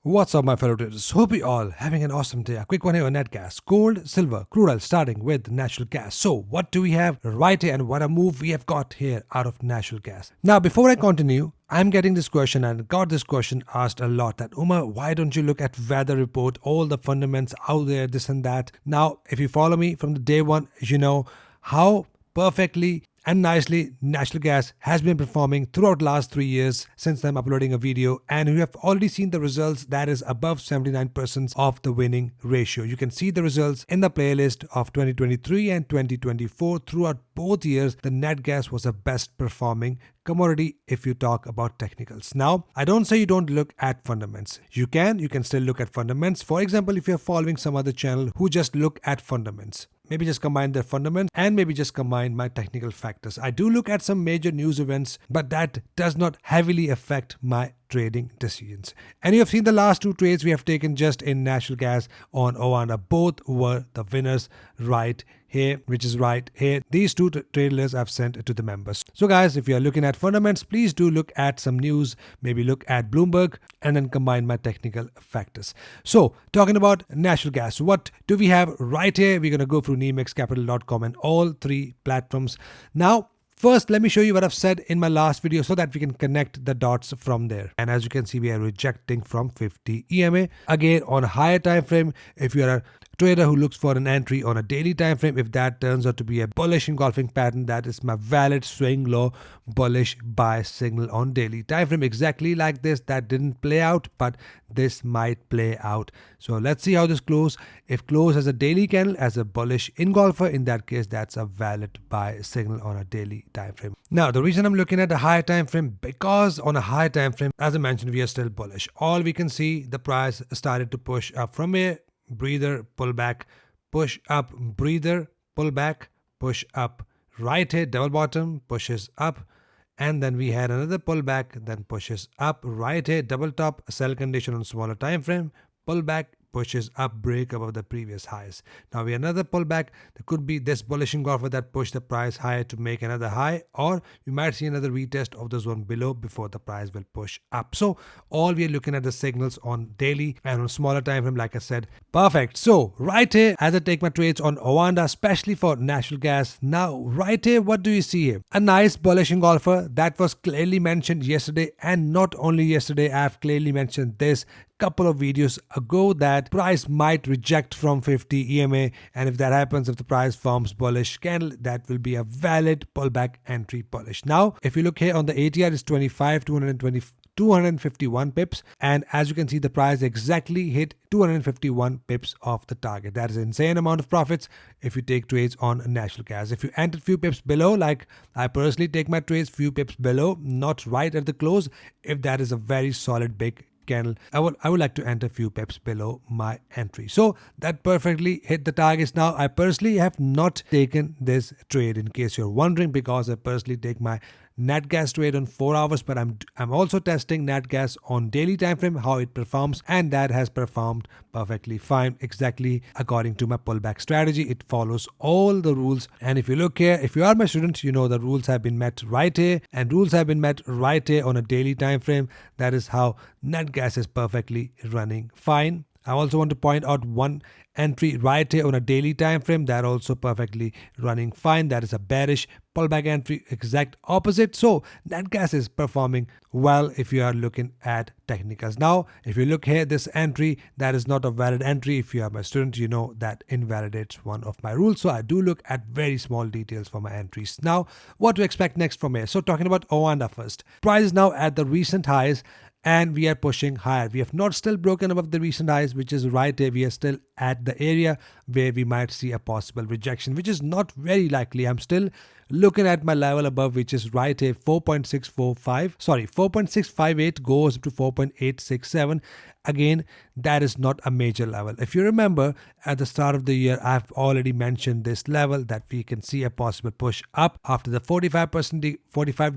What's up, my fellow traders? Hope you all having an awesome day. A quick one here on net gas, gold, silver, crude oil, starting with natural gas. So, what do we have right here, and what a move we have got here out of natural gas? Now, before I continue, I'm getting this question and got this question asked a lot that Umar, why don't you look at weather report, all the fundamentals out there, this and that. Now, if you follow me from the day one, you know how perfectly and nicely natural gas has been performing throughout last 3 years since I'm uploading a video, and we have already seen the results that is above 79% of the winning ratio. You can see the results in the playlist of 2023 and 2024. Throughout both years, the net gas was the best performing commodity if you talk about technicals. Now, I don't say you don't look at fundamentals. You can still look at fundamentals. For example, if you're following some other channel who just look at fundamentals, maybe just combine their fundamentals and maybe just combine my technical factors. I do look at some major news events, but that does not heavily affect my trading decisions. And you have seen the last two trades we have taken just in natural gas on Oanda. Both were the winners right here, which is right here. These two trailers I've sent to the members. So guys, if you are looking at fundamentals, please do look at some news, maybe look at Bloomberg and then combine my technical factors. So talking about natural gas, what do we have right here? We're going to go through nemexcapital.com and all three platforms. Now, first, let me show you what I've said in my last video so that we can connect the dots from there. And as you can see, we are rejecting from 50 EMA. Again, on a higher time frame, if you are a trader who looks for an entry on a daily time frame, if that turns out to be a bullish engulfing pattern, that is my valid swing low bullish buy signal on daily time frame. Exactly like this. That didn't play out, but this might play out. So let's see how this close. If close as a daily candle as a bullish engulfer, in that case, that's a valid buy signal on a daily time frame. Now, the reason I'm looking at a higher time frame, because on a higher time frame, as I mentioned, we are still bullish. All we can see, the price started to push up from here. Breather, pull back, push up, breather, pull back, push up, right here, double bottom, pushes up, and then we had another pullback, then pushes up, right here, double top, sell condition on smaller time frame, pull back, pushes up, break above the previous highs. Now we another pullback. There could be this bullish engulfer that pushed the price higher to make another high, or we might see another retest of the zone below before the price will push up. So all we are looking at the signals on daily and on smaller time frame, like I said. Perfect. So right here, as I take my trades on Oanda, especially for natural gas. Now right here, what do you see here? A nice bullish engulfer that was clearly mentioned yesterday, and not only yesterday, I have clearly mentioned this couple of videos ago that price might reject from 50 EMA, and if that happens, if the price forms bullish candle, that will be a valid pullback entry bullish. Now, if you look here on the ATR, is 251 pips, and as you can see, the price exactly hit 251 pips off the target. That is an insane amount of profits if you take trades on natural gas. If you entered few pips below, like I personally take my trades few pips below, not right at the close, if that is a very solid big candle, I would like to enter few pips below my entry. So that perfectly hit the targets. Now, I personally have not taken this trade, in case you're wondering, because I personally take my nat gas trade on 4 hours, but I'm also testing nat gas on daily time frame, how it performs, and that has performed perfectly fine, exactly according to my pullback strategy. It follows all the rules, and if you look here, if you are my student, you know the rules have been met right here, and rules have been met right here on a daily time frame. That is how nat gas is perfectly running fine. I also want to point out one entry right here on a daily time frame that also perfectly running fine. That is a bearish pullback entry, exact opposite. So nat gas is performing well if you are looking at technicals. Now, if you look here, this entry, that is not a valid entry. If you are my student, you know that invalidates one of my rules. So I do look at very small details for my entries. Now, what to expect next from here? So talking about Oanda first. Price is now at the recent highs, and we are pushing higher. We have not still broken above the recent highs, which is right here. We are still at the area where we might see a possible rejection, which is not very likely. I'm still looking at my level above, which is right here, 4.658 goes up to 4.867. Again, that is not a major level. If you remember, at the start of the year, I've already mentioned this level that we can see a possible push up after the 45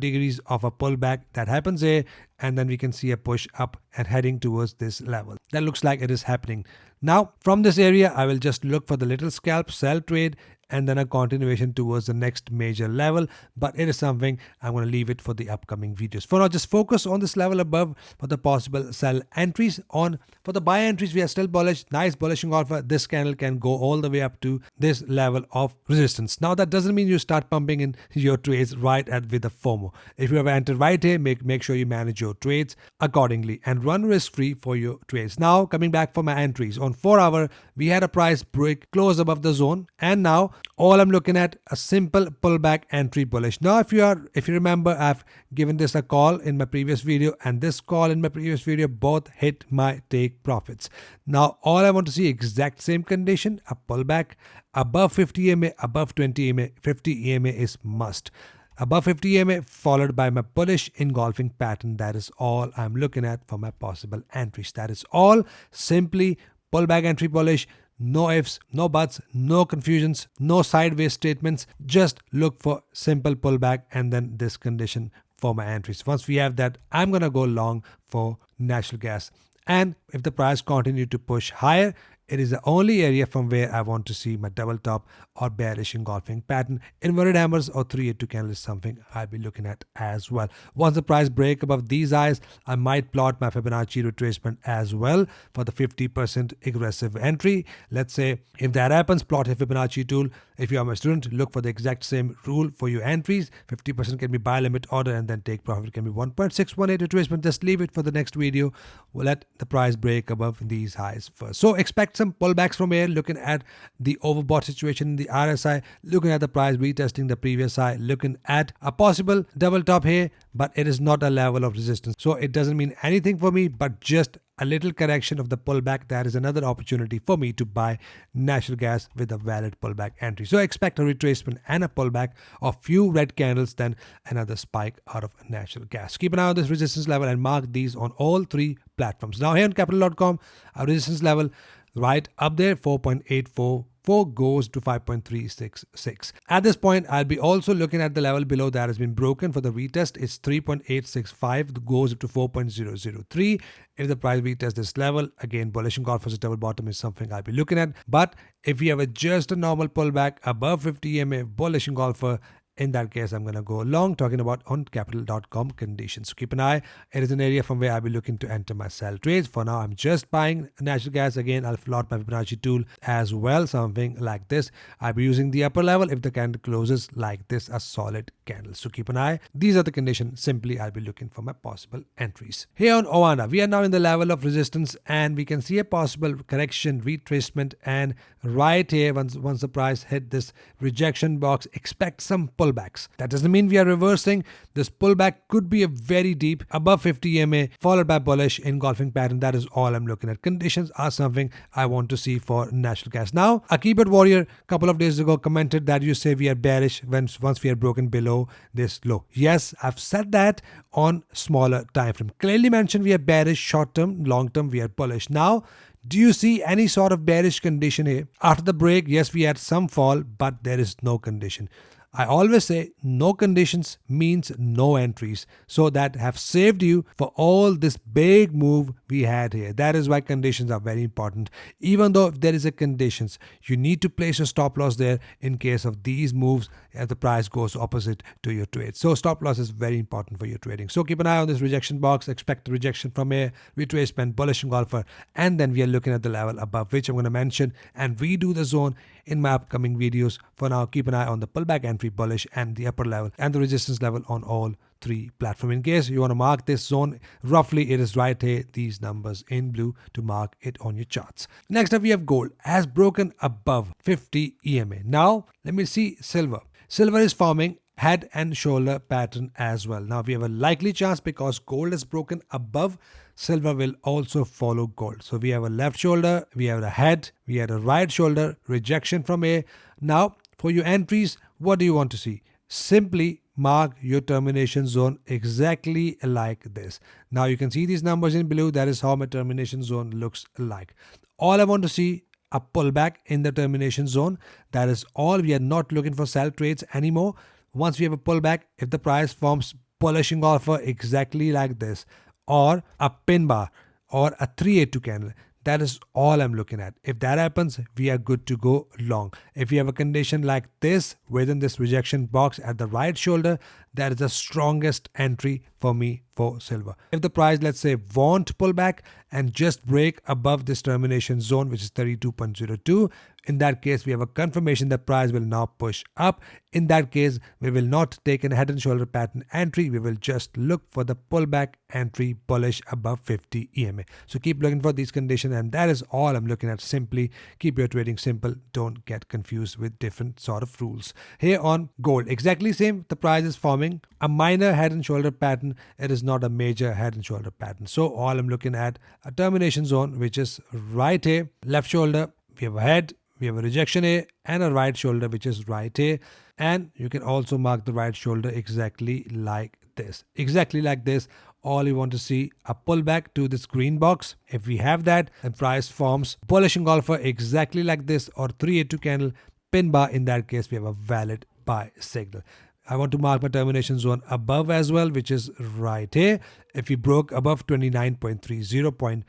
degrees of a pullback that happens here, and then we can see a push up and heading towards this level. That looks like it is happening. Now, from this area, I will just look for the little scalp sell trade, and then a continuation towards the next major level, but it is something I'm going to leave it for the upcoming videos. For now, just focus on this level above for the possible sell entries. For the buy entries, we are still bullish, nice bullish engulfer. This candle can go all the way up to this level of resistance. Now that doesn't mean you start pumping in your trades right at with the FOMO. If you have entered right here, make sure you manage your trades accordingly and run risk free for your trades. Now coming back for my entries, on 4 hour we had a price break close above the zone, and now all I'm looking at a simple pullback entry bullish. Now if you remember, I've given this a call in my previous video, and this call in my previous video both hit my take profits. Now all I want to see, exact same condition, a pullback above 50 EMA, above 20 EMA. 50 EMA is must. Above 50 EMA followed by my bullish engulfing pattern. That is all I'm looking at for my possible entries. That is all. Simply pullback entry bullish. No ifs, no buts, no confusions, no sideways statements. Just look for simple pullback and then this condition for my entries. Once we have that, I'm going to go long for natural gas. And if the price continue to push higher, it is the only area from where I want to see my double top or bearish engulfing pattern. Inverted hammers or 382 candle is something I'll be looking at as well. Once the price break above these highs, I might plot my Fibonacci retracement as well for the 50% aggressive entry. Let's say if that happens, plot a Fibonacci tool. If you are my student, look for the exact same rule for your entries. 50% can be buy limit order, and then take profit can be 1.618 retracement. Just leave it for the next video. We'll let the price break above these highs first. So expect some pullbacks from here, looking at the overbought situation in the RSI, looking at the price retesting the previous high, looking at a possible double top here, but it is not a level of resistance. So it doesn't mean anything for me, but just a little correction of the pullback. That is another opportunity for me to buy natural gas with a valid pullback entry. So expect a retracement and a pullback of few red candles, then another spike out of natural gas. Keep an eye on this resistance level and mark these on all three platforms. Now here on capital.com, our resistance level right up there, 4.844 goes to 5.366. At this point, I'll be also looking at the level below that has been broken for the retest. It's 3.865, goes up to 4.003. If the price retest this level, again, bullish engulfers, double bottom is something I'll be looking at. But if we have just a normal pullback above 50 EMA, bullish engulfer, in that case, I'm going to go long, talking about on capital.com conditions. So keep an eye. It is an area from where I'll be looking to enter my sell trades. For now, I'm just buying natural gas. Again, I'll plot my Fibonacci tool as well, something like this. I'll be using the upper level if the candle closes like this, a solid candle. So keep an eye. These are the conditions. Simply, I'll be looking for my possible entries. Here on Oanda, we are now in the level of resistance, and we can see a possible correction, retracement, and right here, once the price hit this rejection box, expect some pullbacks. That doesn't mean we are reversing. This pullback could be a very deep above 50 EMA followed by bullish engulfing pattern. That is all I'm looking at. Conditions are something I want to see for natural gas. Now, a keyboard warrior a couple of days ago commented that you say we are bearish once we are broken below this low. Yes, I've said that on smaller time frame. Clearly mentioned we are bearish short term, long term we are bullish. Now, do you see any sort of bearish condition here? After the break, yes, we had some fall, but there is no condition. I always say no conditions means no entries. So that have saved you for all this big move we had here. That is why conditions are very important. Even though if there is a conditions, you need to place a stop loss there in case of these moves if the price goes opposite to your trade. So stop loss is very important for your trading. So keep an eye on this rejection box. Expect rejection from here, retracement, bullish engulfer, and then we are looking at the level above, which I'm going to mention and redo the zone in my upcoming videos. For now, keep an eye on the pullback entry bullish and the upper level and the resistance level on all three platforms. In case you want to mark this zone, roughly it is right here, these numbers in blue, to mark it on your charts. Next up, we have gold has broken above 50 EMA. Now let me see silver. Silver is forming head and shoulder pattern as well. Now we have a likely chance because gold is broken above, silver will also follow gold. So we have a left shoulder, we have a head, we have a right shoulder, rejection from A. Now for your entries, what do you want to see? Simply mark your termination zone exactly like this. Now you can see these numbers in blue. That is how my termination zone looks like. All I want to see, a pullback in the termination zone. That is all. We are not looking for sell trades anymore. Once we have a pullback, if the price forms bullish engulfer exactly like this, or a pin bar or a 382 candle, That is all I'm looking at. If that happens, we are good to go long. If we have a condition like this within this rejection box at the right shoulder, that is the strongest entry for me for silver. If the price, let's say, won't pull back and just break above this termination zone, which is 32.02, in that case, we have a confirmation that price will now push up. In that case, we will not take a head and shoulder pattern entry. We will just look for the pullback entry bullish above 50 EMA. So keep looking for these conditions, and that is all I'm looking at. Simply keep your trading simple. Don't get confused with different sort of rules. Here on gold, exactly same. The price is forming a minor head and shoulder pattern. It is not a major head and shoulder pattern. So all I'm looking at a termination zone, which is right here, left shoulder. We have a head. We have a rejection A and a right shoulder, which is right A. And you can also mark the right shoulder exactly like this. Exactly like this. All you want to see a pullback to this green box. If we have that, and price forms bullish engulfer exactly like this, or 382 candle pin bar. In that case, we have a valid buy signal. I want to mark my termination zone above as well, which is right here. If we broke above 29.30.50,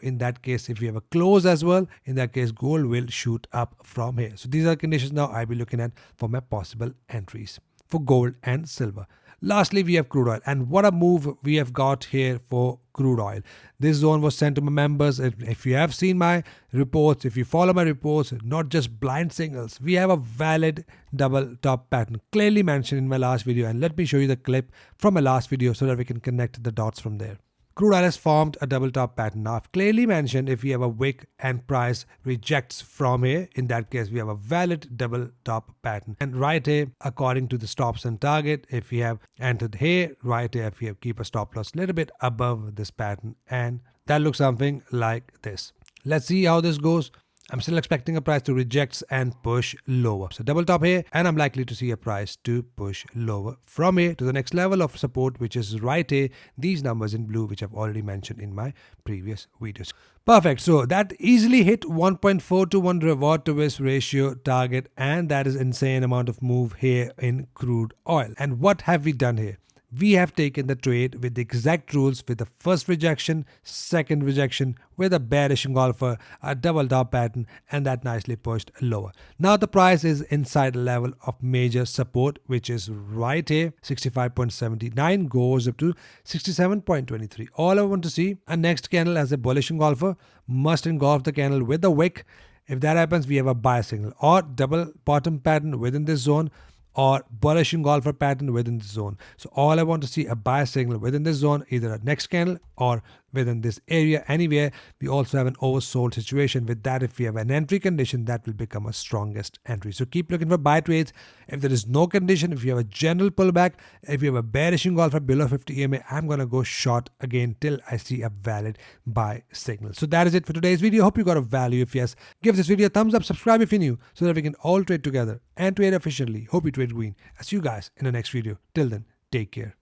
in that case, if we have a close as well, in that case, gold will shoot up from here. So these are conditions now I'll be looking at for my possible entries for gold and silver. Lastly, we have crude oil, and what a move we have got here for crude oil. This zone was sent to my members. If you have seen my reports, if you follow my reports, not just blind signals, we have a valid double top pattern clearly mentioned in my last video, and let me show you the clip from my last video so that we can connect the dots from there. Crude oil has formed a double top pattern. Now, I've clearly mentioned if we have a wick and price rejects from here, in that case, we have a valid double top pattern. And right here, according to the stops and target, if we have entered here, right here, if we have keep a stop loss a little bit above this pattern, and that looks something like this. Let's see how this goes. I'm still expecting a price to reject and push lower. So double top here, and I'm likely to see a price to push lower from here to the next level of support, which is right here. These numbers in blue, which I've already mentioned in my previous videos. Perfect. So that easily hit 1.4 to 1 reward to risk ratio target, and that is insane amount of move here in crude oil. And what have we done here? We have taken the trade with the exact rules, with the first rejection, second rejection, with a bearish engulfer, a double top pattern, and that nicely pushed lower. Now the price is inside the level of major support, which is right here, 65.79, goes up to 67.23. All I want to see, a next candle as a bullish engulfer, must engulf the candle with a wick. If that happens, we have a buy signal, or double bottom pattern within this zone, or bullish engulfer pattern within the zone. So all I want to see a buy signal within this zone, either a next candle or within this area anywhere. We also have an oversold situation. With that, if we have an entry condition, that will become a strongest entry. So keep looking for buy trades. If there is no condition, if you have a general pullback, if you have a bearish engulfer below 50 EMA, I'm going to go short again till I see a valid buy signal. So that is it for today's video. Hope you got a value. If yes, give this video a thumbs up, subscribe if you're new, so that we can all trade together and trade efficiently. Hope you trade green. I'll see you guys in the next video. Till then, take care.